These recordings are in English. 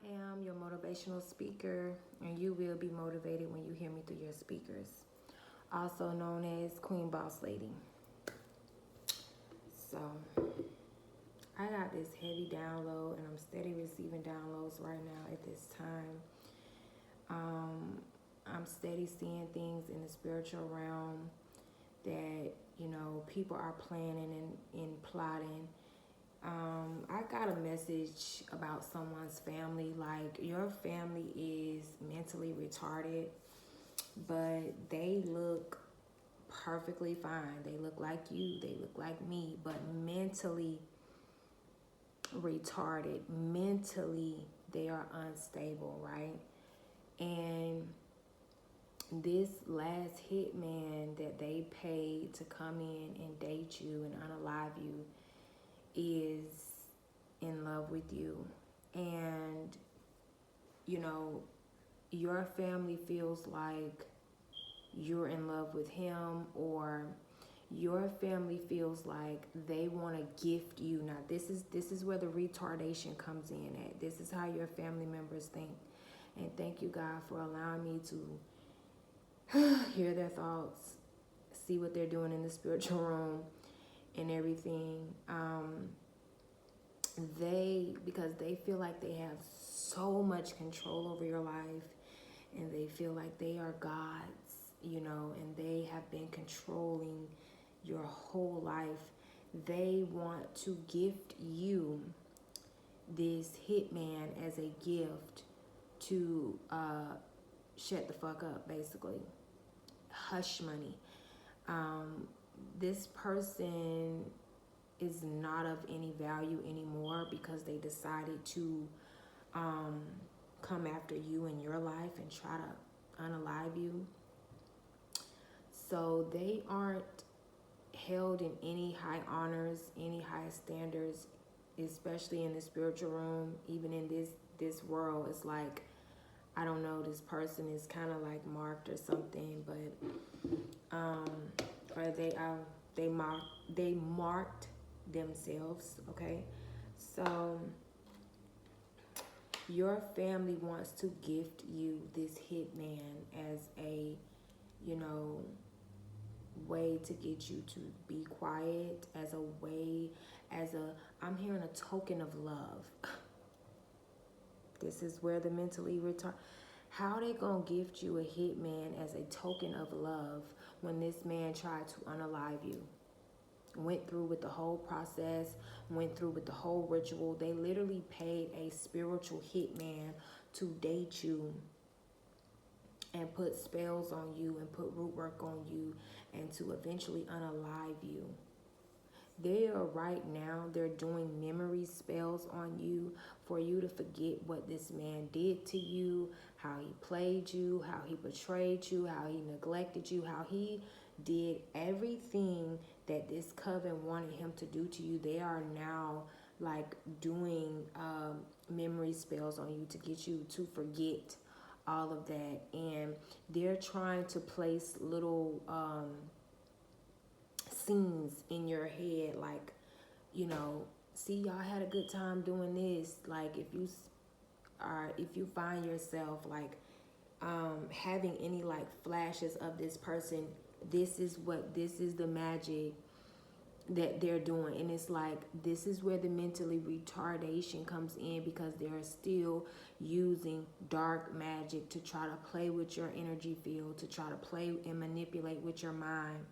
am your motivational speaker, and you will be motivated when you hear me through your speakers, also known as Queen Boss Lady. So, I got this heavy download, and I'm steady receiving downloads right now at this time. I'm steady seeing things in the spiritual realm that, people are planning and plotting. I got a message about someone's family. Like, your family is mentally retarded, but they look perfectly fine. They look like you, they look like me, but mentally retarded. Mentally, they are unstable, right? And this last hitman that they paid to come in and date you and unalive you is in love with you. And, your family feels like you're in love with him, or your family feels like they want to gift you. Now, this is where the retardation comes in at. This is how your family members think. And thank you, God, for allowing me to hear their thoughts, see what they're doing in the spiritual room and everything. Because they feel like they have so much control over your life, and they feel like they are gods, and they have been controlling your whole life. They want to gift you this hitman as a gift to shut the fuck up, basically. Hush money. This person is not of any value anymore because they decided to come after you in your life and try to unalive you. So they aren't held in any high honors, any high standards, especially in the spiritual realm. Even in this world, it's like, I don't know, this person is kind of like marked or something, but or they marked themselves. Okay, so your family wants to gift you this hitman as a, way to get you to be quiet, I'm hearing a token of love. This is where the mentally retarded, how they gonna gift you a hitman as a token of love when this man tried to unalive you? Went through with the whole process, went through with the whole ritual. They literally paid a spiritual hitman to date you and put spells on you and put root work on you and to eventually unalive you. They're doing memory spells on you for you to forget what this man did to you, how he played you, how he betrayed you, how he neglected you, how he did everything that this coven wanted him to do to you. They are now like doing memory spells on you to get you to forget all of that. And they're trying to place little scenes in your head, like, see, y'all had a good time doing this. Like, if you find yourself like having any like flashes of this person, this is the magic that they're doing. And it's like, this is where the mentally retardation comes in, because they're still using dark magic to try to play with your energy field, to try to play and manipulate with your mind.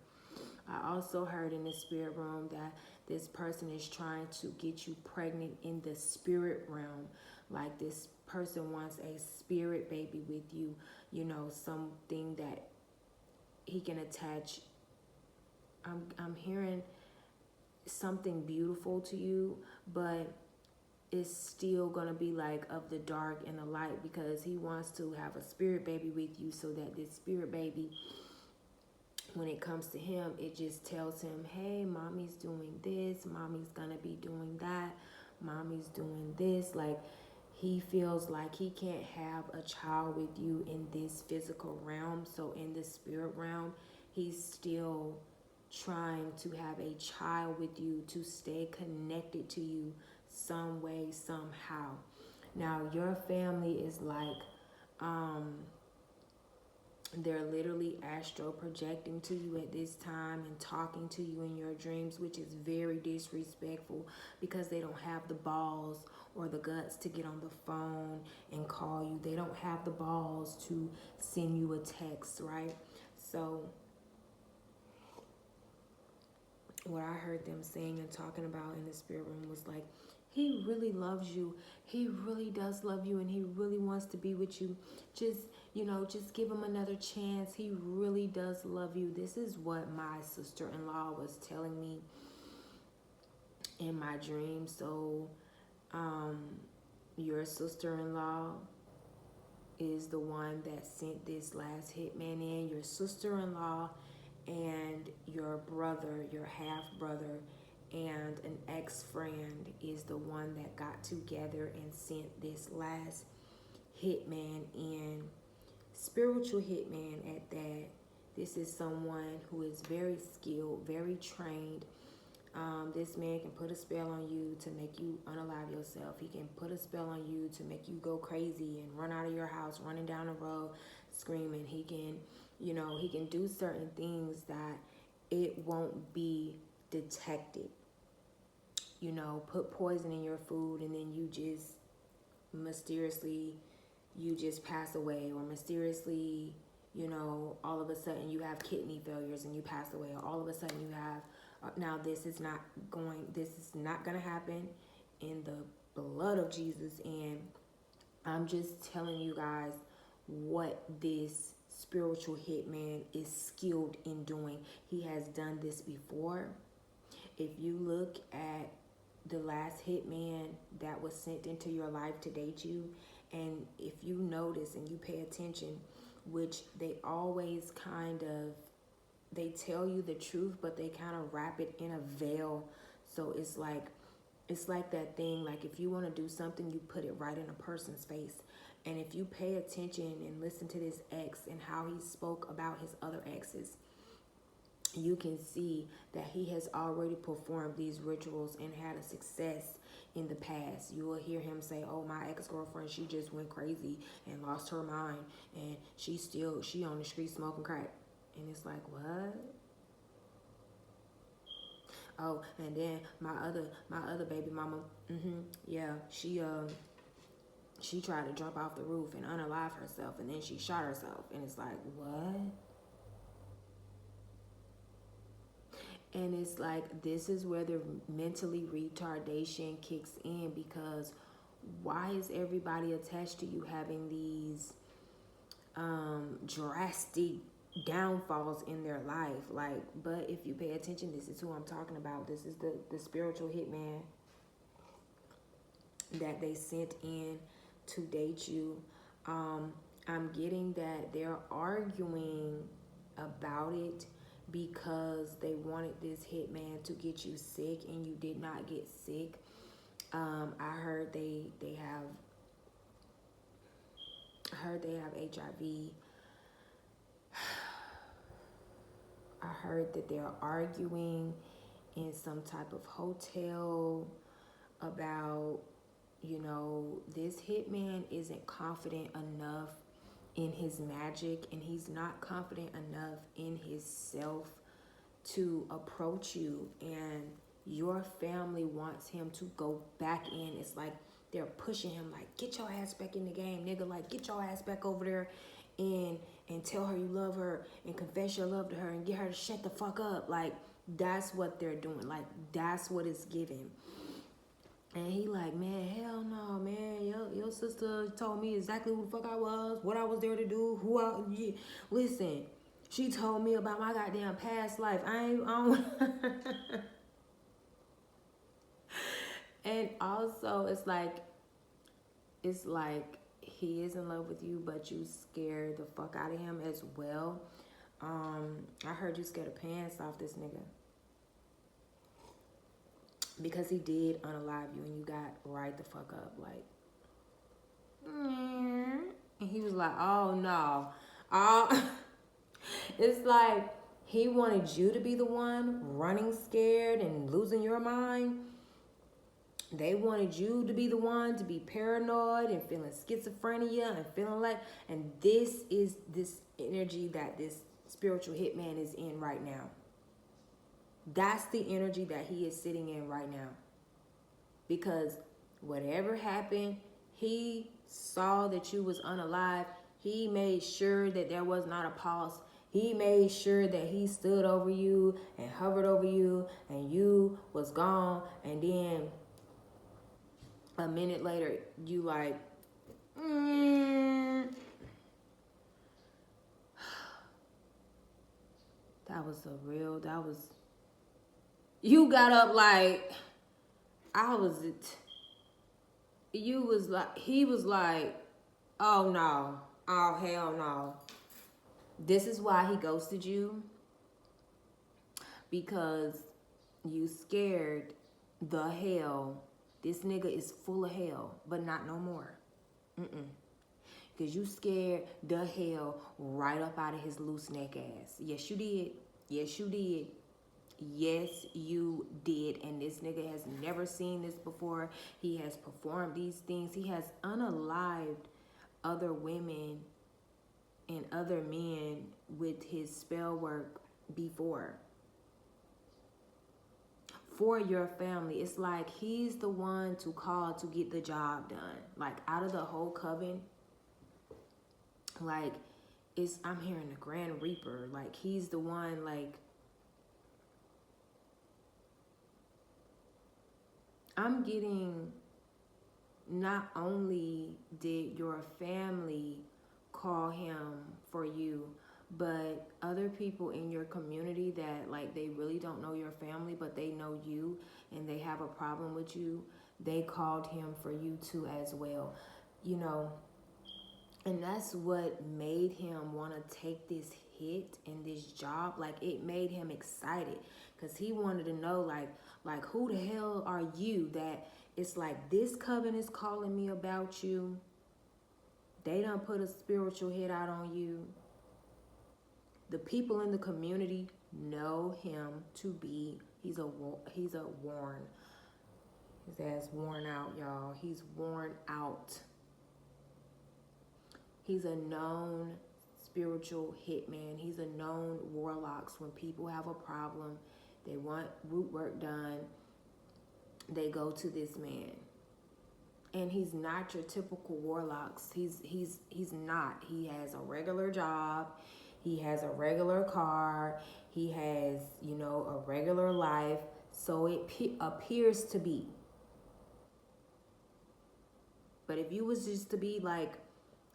I also heard in the spirit realm that this person is trying to get you pregnant in the spirit realm. Like, this person wants a spirit baby with you, something that he can attach. I'm hearing something beautiful to you, but it's still gonna be like of the dark and the light, because he wants to have a spirit baby with you, so that this spirit baby, when it comes to him, it just tells him, hey, mommy's doing this, mommy's gonna be doing that, mommy's doing this. Like, he feels like he can't have a child with you in this physical realm. So in the spirit realm, he's still trying to have a child with you, to stay connected to you some way, somehow. Now your family is like, um, they're literally astro projecting to you at this time and talking to you in your dreams, which is very disrespectful because they don't have the balls or the guts to get on the phone and call you. They don't have the balls to send you a text, right? So what I heard them saying and talking about in the spirit room was like, he really loves you. He really does love you, and he really wants to be with you. Just, just give him another chance. He really does love you. This is what my sister-in-law was telling me in my dream. So, your sister-in-law is the one that sent this last hitman in. Your sister-in-law and your brother, your half-brother, and an ex-friend is the one that got together and sent this last hitman in. Spiritual hitman at that. This is someone who is very skilled, very trained. This man can put a spell on you to make you unalive yourself. He can put a spell on you to make you go crazy and run out of your house, running down the road, screaming. He can, he can do certain things that it won't be detected. Put poison in your food and then you just mysteriously, you just pass away, or mysteriously, all of a sudden you have kidney failures and you pass away, or all of a sudden you have, now this is not going to happen in the blood of Jesus. And I'm just telling you guys what this spiritual hitman is skilled in doing. He has done this before. If you look at the last hitman that was sent into your life to date you, and if you notice and you pay attention, which they always they tell you the truth, but they kind of wrap it in a veil. So it's like that thing, like if you want to do something, you put it right in a person's face. And if you pay attention and listen to this ex and how he spoke about his other exes, you can see that he has already performed these rituals and had a success in the past. You will hear him say, oh, my ex-girlfriend, she just went crazy and lost her mind, and she on the street smoking crack. And it's like, what? Oh, and then my other baby mama, yeah, she tried to jump off the roof and unalive herself, and then she shot herself. And it's like, what? And it's like, this is where the mentally retardation kicks in, because why is everybody attached to you having these drastic downfalls in their life? Like, but if you pay attention, this is who I'm talking about. This is the spiritual hitman that they sent in to date you. I'm getting that they're arguing about it because they wanted this hitman to get you sick, and you did not get sick. I heard they have HIV. I heard that they're arguing in some type of hotel about, this hitman isn't confident enough in his magic, and he's not confident enough in himself to approach you, and your family wants him to go back in. It's like they're pushing him, like, get your ass back in the game, nigga. Like, get your ass back over there and tell her you love her and confess your love to her and get her to shut the fuck up. Like, that's what they're doing. Like, that's what it's giving. And he like, man, hell no, man. Your sister told me exactly who the fuck I was, what I was there to do, listen, she told me about my goddamn past life. I don't. And also, it's like he is in love with you, but you scared the fuck out of him as well. I heard you scared the pants off this nigga, because he did unalive you, and you got right the fuck up, like, and he was like, oh no, it's like he wanted you to be the one running scared and losing your mind, They wanted you to be the one to be paranoid and feeling schizophrenia and feeling like, and this is this energy that this spiritual hitman is in right now. That's the energy that he is sitting in right now. Because whatever happened, he saw that you was unalive. He made sure that there was not a pulse. He made sure that he stood over you and hovered over you and you was gone. And then a minute later, you like, you got up like, he was like, oh no, oh hell no. This is why he ghosted you. Because you scared the hell. This nigga is full of hell, but not no more. Because you scared the hell right up out of his loose neck ass. Yes, you did. Yes, you did. Yes, you did. And this nigga has never seen this before. He has performed these things. He has unalived other women and other men with his spell work before. For your family. It's like he's the one to call to get the job done. Like out of the whole coven, like I'm hearing the Grand Reaper. Like he's the one, like I'm getting, not only did your family call him for you, but other people in your community that like they really don't know your family, but they know you and they have a problem with you, they called him for you too as well, you know. And that's what made him want to take this hit and this job. Like it made him excited because he wanted to know like who the hell are you that it's like this coven is calling me about you. They done put a spiritual hit out on you. The people in the community know him to be, he's a worn. His ass worn out, y'all. He's worn out. He's a known spiritual hitman. He's a known warlock. When people have a problem, they want root work done, they go to this man. And he's not your typical warlocks. He's not. He has a regular job. He has a regular car. He has, you know, a regular life. So it appears to be. But if you was just to be like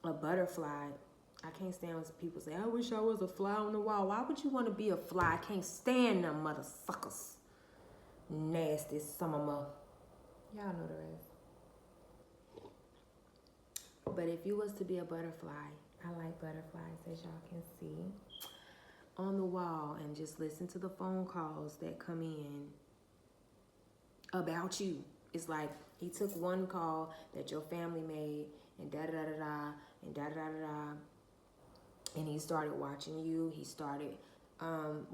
a butterfly, I can't stand when people say, I wish I was a fly on the wall. Why would you want to be a fly? I can't stand them motherfuckers. Nasty, some of them. Y'all know the rest. But if you was to be a butterfly, I like butterflies, as y'all can see, on the wall, and just listen to the phone calls that come in about you. It's like he took one call that your family made and da-da-da-da-da and da-da-da-da-da, and he started watching you. He started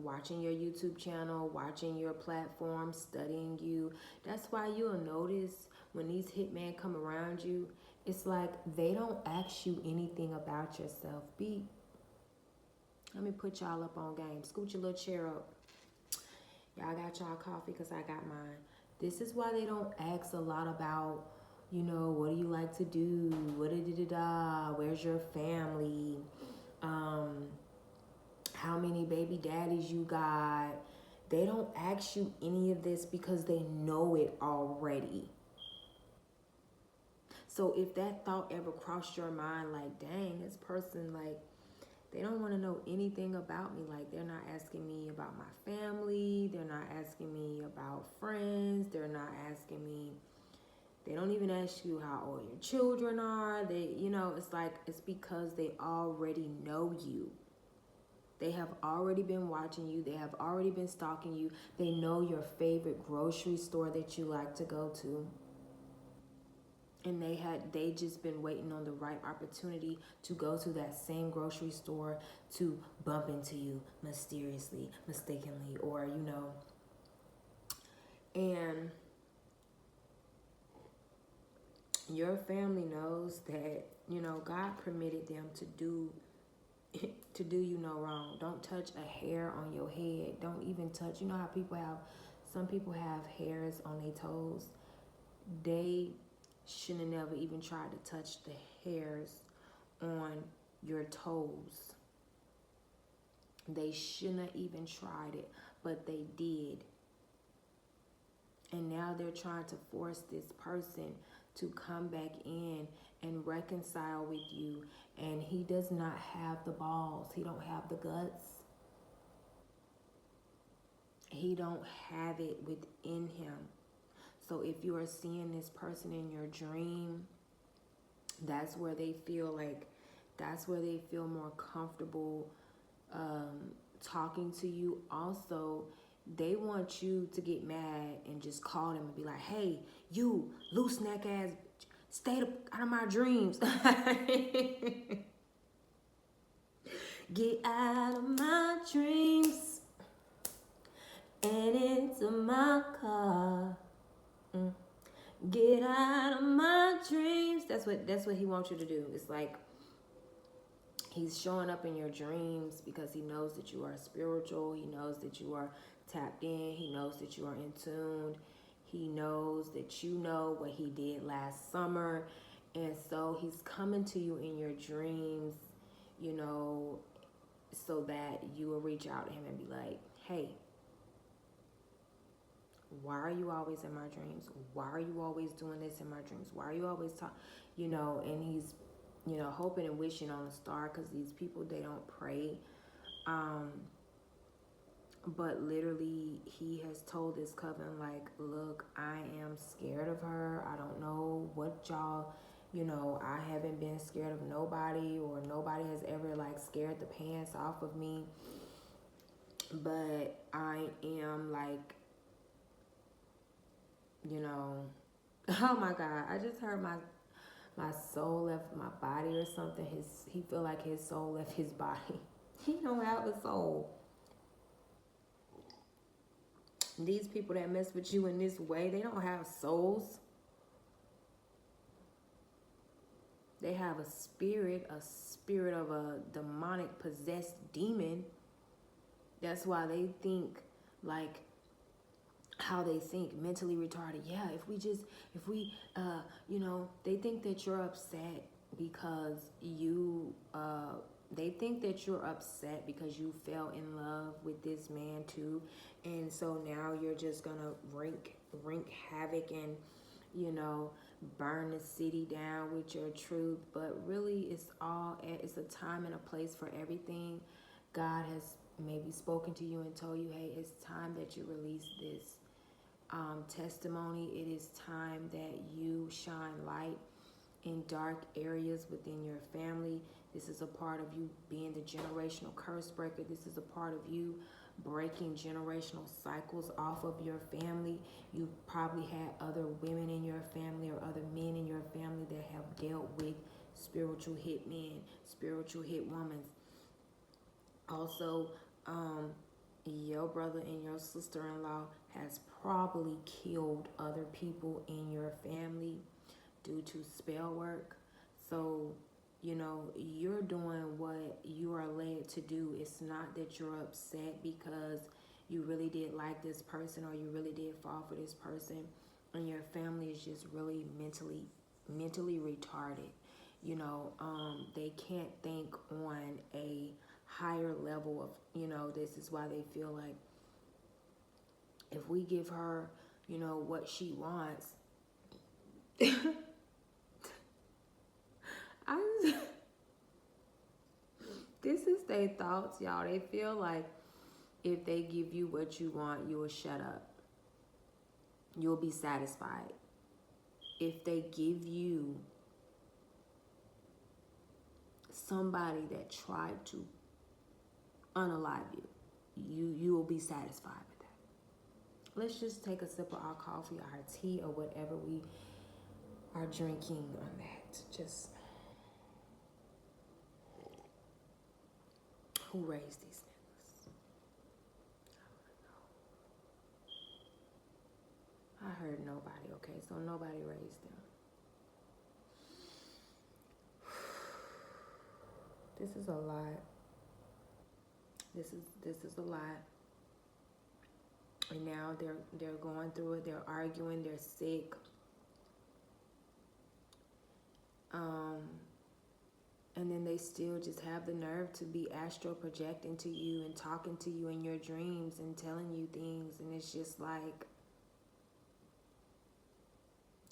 watching your YouTube channel, watching your platform, studying you. That's why you'll notice when these hitmen come around you, it's like they don't ask you anything about yourself. Let me put y'all up on game. Scoot your little chair up. Y'all got y'all coffee because I got mine. This is why they don't ask a lot about, you know, what do you like to do? Where's your family? How many baby daddies you got? They don't ask you any of this because they know it already. So if that thought ever crossed your mind, like, dang, this person, like, they don't want to know anything about me. Like, they're not asking me about my family. They're not asking me about friends. They're not asking me. They don't even ask you how old your children are. They, you know, it's like, it's because they already know you. They have already been watching you. They have already been stalking you. They know your favorite grocery store that you like to go to. And they just been waiting on the right opportunity to go to that same grocery store to bump into you mysteriously, mistakenly, or, you know. And Your family knows that, you know, God permitted them to do to do you no wrong. Don't touch a hair on your head. Don't even touch. You know how some people have hairs on their toes. They shouldn't have never even tried to touch the hairs on your toes. They shouldn't have even tried it, but they did. And now they're trying to force this person to come back in and reconcile with you. And he does not have the balls. He don't have the guts. He don't have it within him. So if you are seeing this person in your dream, that's where they feel more comfortable talking to you. Also, they want you to get mad and just call them and be like, hey, you loose neck ass, stay out of my dreams. Get out of my dreams and into my car. Get out of my dreams. That's what he wants you to do. It's like he's showing up in your dreams because he knows that you are spiritual. He knows that you are tapped in. He knows that you are in tune. He knows that you know what he did last summer. And so he's coming to you in your dreams, you know, so that you will reach out to him and be like, hey, why are you always in my dreams? Why are you always doing this in my dreams? Why are you always talking, you know, and he's, you know, hoping and wishing on a star because these people, they don't pray. But literally he has told this coven, like, look, I am scared of her. I don't know what y'all, you know, I haven't been scared of nobody, or nobody has ever like scared the pants off of me. But I am like, you know, oh my God, I just heard my soul left my body or something. He feel like his soul left his body. He don't have a soul. These people that mess with you in this way, they don't have souls. They have a spirit of a demonic possessed demon. That's why they think like how they think, mentally retarded. Yeah, if we, you know, they think that you're upset because they think that you're upset because you fell in love with this man too. And so now you're just gonna wreak havoc and, you know, burn the city down with your truth. But really it's a time and a place for everything. God has maybe spoken to you and told you, hey, it's time that you release this testimony. It is time that you shine light in dark areas within your family. This is a part of you being the generational curse breaker. This is a part of you breaking generational cycles off of your family. You probably had other women in your family or other men in your family that have dealt with spiritual hitmen, spiritual hit women. Also, your brother and your sister-in-law has probably killed other people in your family due to spell work. So, you know, you're doing what you are led to do. It's not that you're upset because you really did like this person or you really did fall for this person, and your family is just really mentally retarded. You know, they can't think on a higher level of, you know, this is why they feel like if we give her, you know, what she wants, this is their thoughts, y'all. They feel like if they give you what you want, you will shut up. You'll be satisfied. If they give you somebody that tried to unalive you will be satisfied with that. Let's just take a sip of our coffee, our tea, or whatever we are drinking on that. Just, who raised these niggas? I heard nobody, okay? So nobody raised them. This is a lot. This is a lot. And now they're going through it. They're arguing. They're sick. And then they still just have the nerve to be astral projecting to you and talking to you in your dreams and telling you things. And it's just like,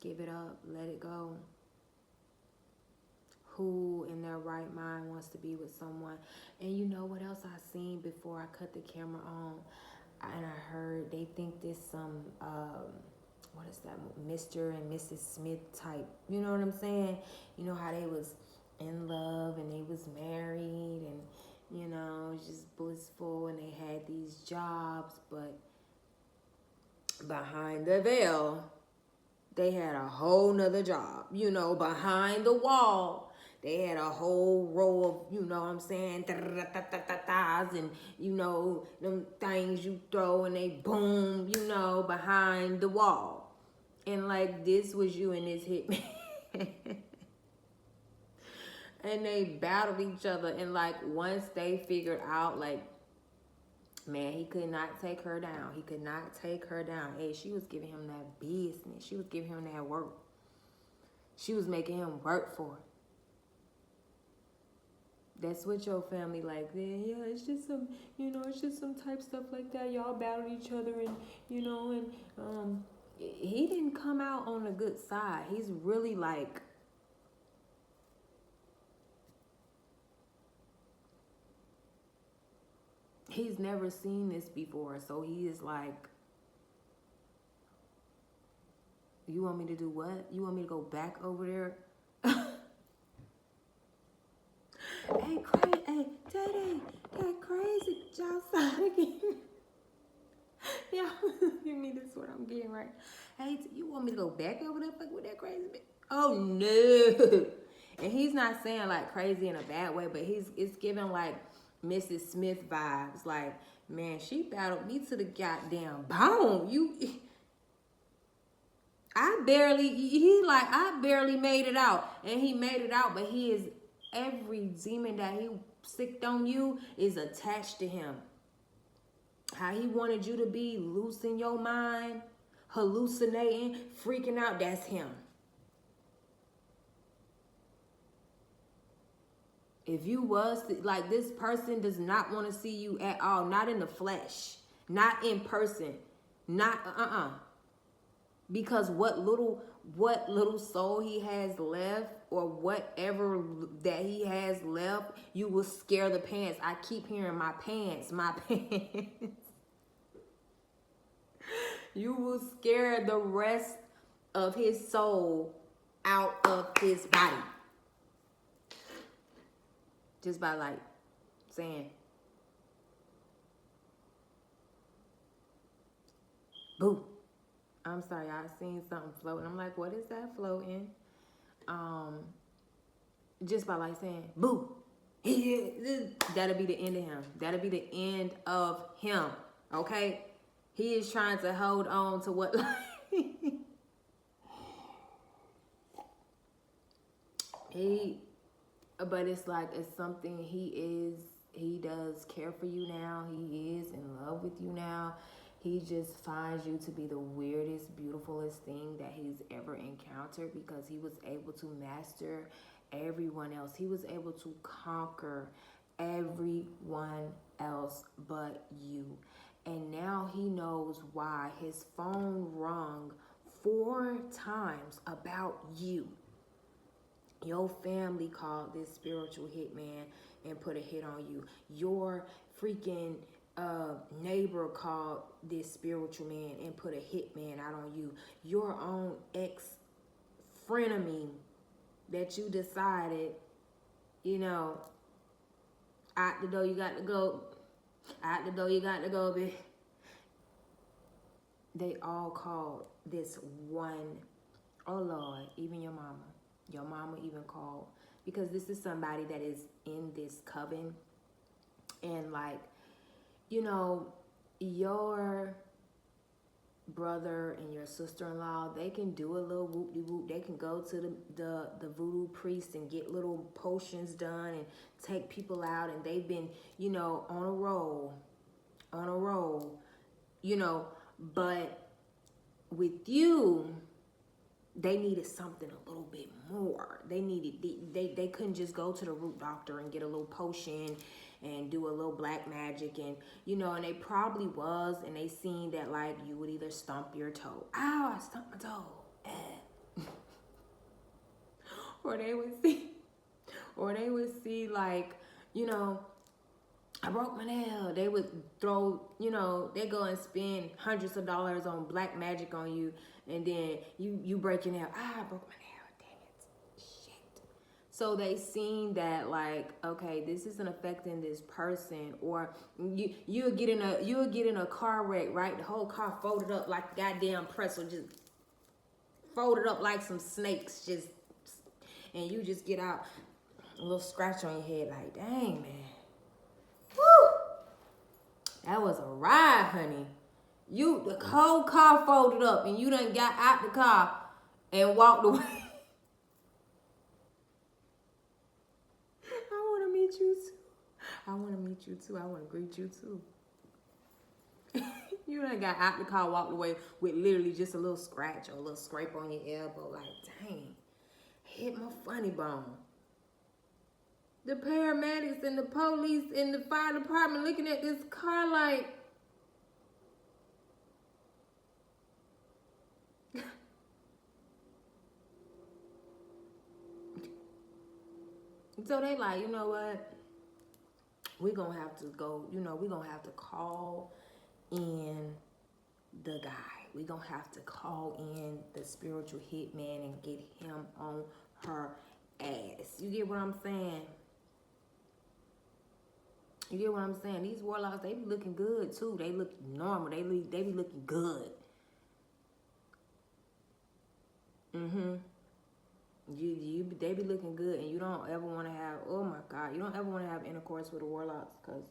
give it up. Let it go. Who in their right mind wants to be with someone? And you know what else I seen before I cut the camera on? And I heard they think this some, what is that, Mr. and Mrs. Smith type. You know what I'm saying? You know how they was in love and they was married and, you know, just blissful and they had these jobs. But behind the veil, they had a whole nother job. You know, behind the wall, they had a whole row of, you know what I'm saying, and, you know, them things you throw and they boom, you know, behind the wall. And like, this was you and this hitman. And they battled each other. And like, once they figured out, like, man, he could not take her down. He could not take her down. Hey, she was giving him that business. She was giving him that work. She was making him work for it. That's what your family like. Yeah, it's just some, you know, it's just some type stuff like that. Y'all battled each other and, you know, and he didn't come out on the good side. He's really like, he's never seen this before. So he is like, you want me to do what? You want me to go back over there? Hey, Daddy, that crazy outside again. Yeah, you mean this is what I'm getting right? Hey, you want me to go back over there fuck with that crazy bitch? Oh no! And he's not saying like crazy in a bad way, but it's giving like Mrs. Smith vibes. Like, man, she battled me to the goddamn bone. I barely made it out, and he made it out, but he is. Every demon that he sicked on you is attached to him. How he wanted you to be loose in your mind, hallucinating, freaking out, that's him. If you was like, this person does not want to see you at all, not in the flesh, not in person, not because what little soul he has left, or whatever that he has left, you will scare the pants. I keep hearing my pants. You will scare the rest of his soul out of his body. Just by like saying, boo. I'm sorry, I seen something floating. I'm like, what is that floating? Just by like saying, boo. That'll be the end of him. That'll be the end of him. Okay? He is trying to hold on to what but it's like, it's something he does care for you now. He is in love with you now. He just finds you to be the weirdest, beautifulest thing that he's ever encountered, because he was able to master everyone else. He was able to conquer everyone else but you. And now he knows why his phone rung 4 times about you. Your family called this spiritual hitman and put a hit on you. Your freaking neighbor called this spiritual man and put a hitman out on you. Your own ex-frenemy that you decided, you know, out the door you got to go. Out the door you got to go, bitch. They all called this one. Oh Lord, even your mama. Your mama even called, because this is somebody that is in this coven, and like, you know, your brother and your sister-in-law, they can do a little whoop-de-whoop. They can go to the voodoo priest and get little potions done and take people out, and they've been, you know, on a roll, you know. But with you, they needed something a little bit more. They couldn't just go to the root doctor and get a little potion and do a little black magic, and you know, and they probably was, and they seen that like you would either stump your toe. Ow, I stumped my toe. Or they would see like, you know, I broke my nail. They would throw, you know, they go and spend hundreds of dollars on black magic on you, and then you break your nail. I broke my nail. Damn it. Shit. So they seen that like, okay, this isn't affecting this person. Or you'll get in a car wreck, right? The whole car folded up like a goddamn pretzel, just folded up like some snakes, just, and you just get out a little scratch on your head, like, dang, man. Woo! That was a ride, honey. The whole car folded up, and you done got out the car and walked away. I want to meet you too. I want to meet you too. I want to greet you too. You done got out the car, walked away with literally just a little scratch or a little scrape on your elbow. Like, dang, hit my funny bone. The paramedics and the police and the fire department looking at this car like, so they like, you know what? We're going to have to go, you know, we're going to have to call in the guy. We're going to have to call in the spiritual hitman and get him on her ass. You get what I'm saying? You get what I'm saying? These warlocks, they be looking good too. They look normal. They be looking good. They be looking good, and you don't ever want to have, oh my God, you don't ever want to have intercourse with the warlocks, because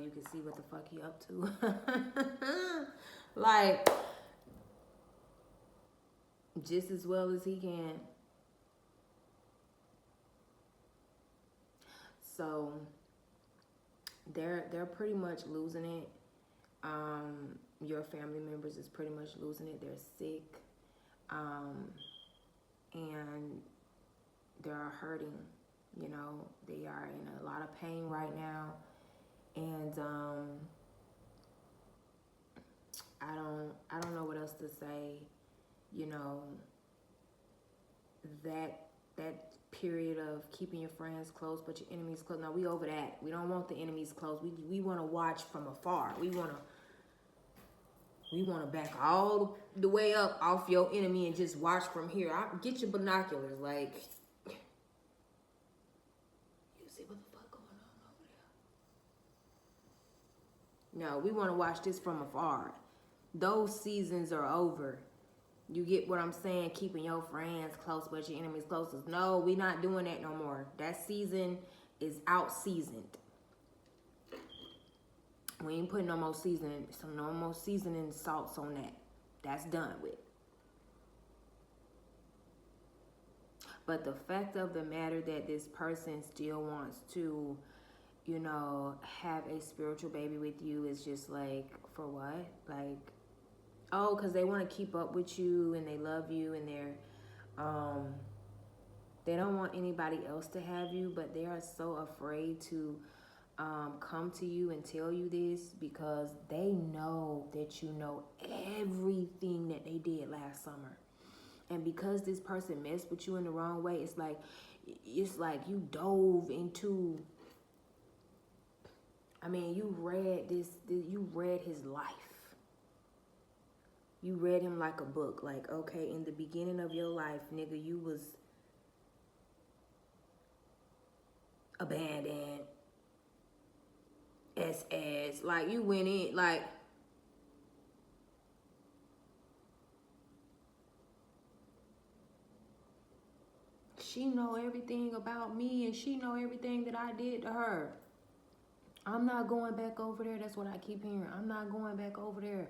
you can see what the fuck he up to. Like, just as well as he can. So they're pretty much losing it. Your family members is pretty much losing it. They're sick, and they're hurting. You know, they are in a lot of pain right now, and I don't know what else to say. You know, that period of keeping your friends close but your enemies close. Now we over that. We don't want the enemies close. We want to watch from afar. We want to back all the way up off your enemy and just watch from here. Get your binoculars, like, you see what the fuck going on over there? No, we want to watch this from afar. Those seasons are over. You get what I'm saying? Keeping your friends close but your enemies closest. No, we not doing that no more. That season is out seasoned. We ain't putting no more seasoning salts on that. That's done with. But the fact of the matter that this person still wants to, you know, have a spiritual baby with you is just like, for what? Like, oh, because they want to keep up with you and they love you and they don't want anybody else to have you, but they are so afraid to come to you and tell you this because they know that you know everything that they did last summer. And because this person messed with you in the wrong way, it's like you dove into, I mean, you read his life. You read him like a book. Like, okay, in the beginning of your life, nigga, you was abandoned, SS. Like, you went in, like, she know everything about me and she know everything that I did to her. I'm not going back over there. That's what I keep hearing. I'm not going back over there.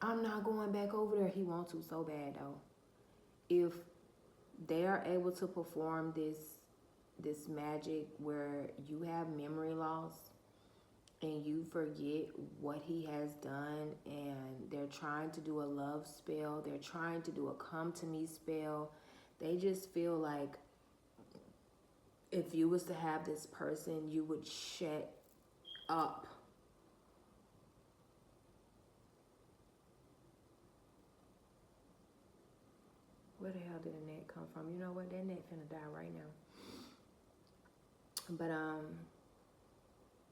I'm not going back over there. He wants to so bad though. If they are able to perform this magic where you have memory loss and you forget what he has done, and they're trying to do a love spell, they're trying to do a come to me spell, they just feel like if you was to have this person, you would shut up. Where the hell did the net come from? You know what? That net finna die right now. But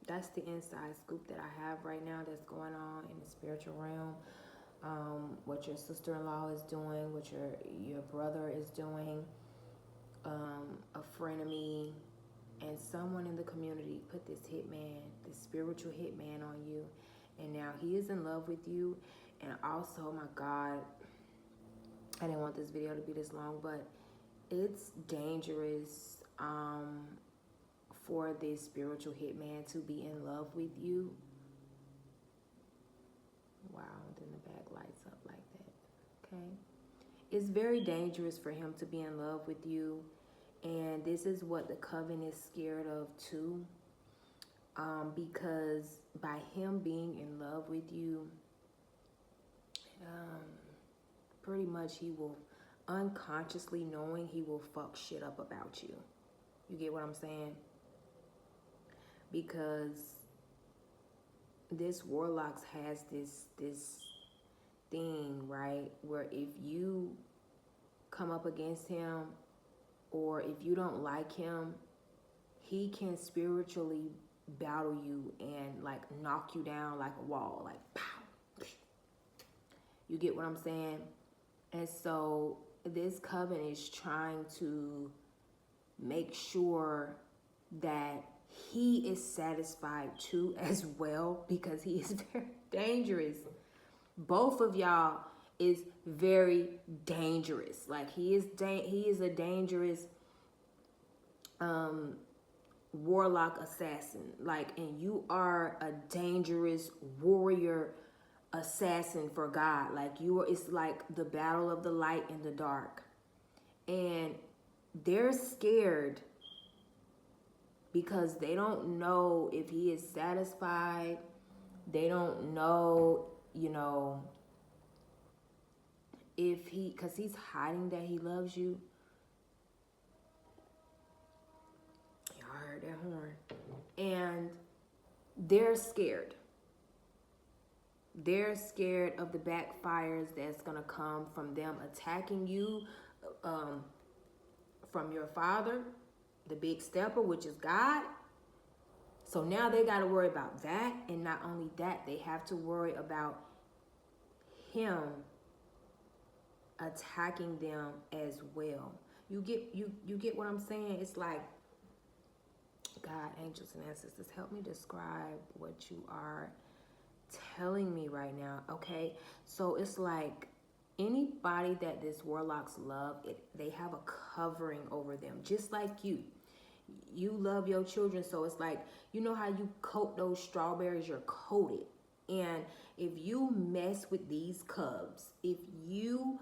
that's the inside scoop that I have right now that's going on in the spiritual realm. What your sister-in-law is doing, what your brother is doing, a frenemy, and someone in the community put this hitman, this spiritual hitman on you, and now he is in love with you. And also, oh my God, I didn't want this video to be this long, but it's dangerous for this spiritual hitman to be in love with you. Wow, then the back lights up like that. Okay. It's very dangerous for him to be in love with you. And this is what the coven is scared of too. Because by him being in love with you, pretty much he will unconsciously knowing he will fuck shit up about you. You get what I'm saying? Because this warlock has this thing, right, where if you come up against him or if you don't like him, he can spiritually battle you and like knock you down like a wall, like pow. You get what I'm saying? And so this coven is trying to make sure that he is satisfied too as well, because he is very dangerous. Both of y'all is very dangerous. Like he is a dangerous warlock assassin. Like, and you are a dangerous warrior assassin for God. Like it's like the battle of the light and the dark. And they're scared because they don't know if he is satisfied. They don't know, if because he's hiding that he loves you. Y'all heard that horn. And they're scared. They're scared of the backfires that's going to come from them attacking you, from your father, the big stepper, which is God. So now they got to worry about that. And not only that, they have to worry about him attacking them as well. You get what I'm saying? It's like, God, angels and ancestors, help me describe what you are telling me right now. Okay, so it's like anybody that this warlocks love, they have a covering over them, just like you love your children. So it's like, you know how you coat those strawberries, you're coated. And if you mess with these cubs, if you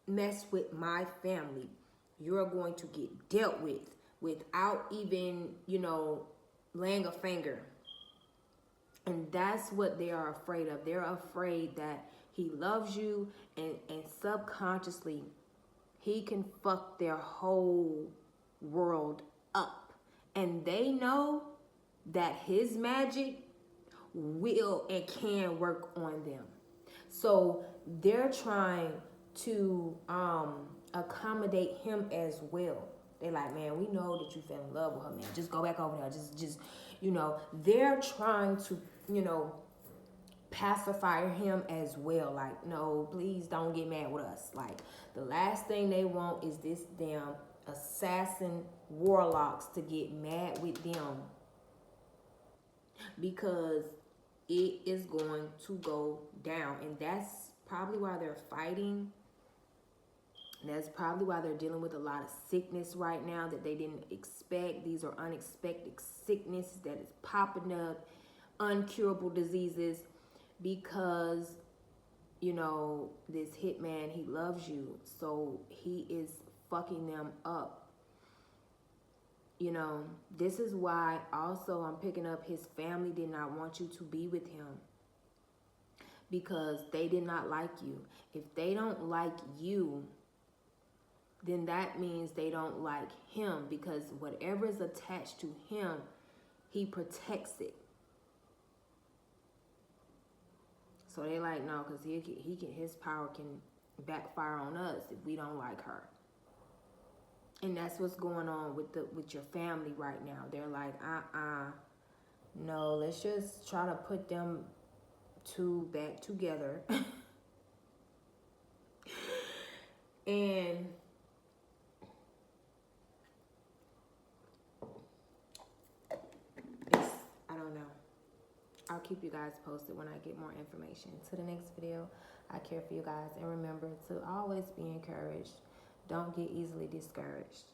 mess with my family, you're going to get dealt with without even laying a finger. And that's what they are afraid of. They're afraid that he loves you, and subconsciously he can fuck their whole world up. And they know that his magic will and can work on them. So they're trying to accommodate him as well. They're like, man, we know that you fell in love with her, man. Just go back over there. Just they're trying to, pacify him as well. Like, no, please don't get mad with us. Like, the last thing they want is this damn assassin warlocks to get mad with them, because it is going to go down. And that's probably why they're fighting. And that's probably why they're dealing with a lot of sickness right now that they didn't expect. These are unexpected sickness that is popping up, uncurable diseases, because, you know, this hitman, he loves you. So he is fucking them up. You know, this is why also I'm picking up his family did not want you to be with him, because they did not like you. If they don't like you, then that means they don't like him, because whatever is attached to him, he protects it. So they like, no, because his power can backfire on us if we don't like her. And that's what's going on with your family right now. They're like, no, let's just try to put them two back together. And I don't know. I'll keep you guys posted when I get more information. To the next video, I care for you guys. And remember to always be encouraged. Don't get easily discouraged.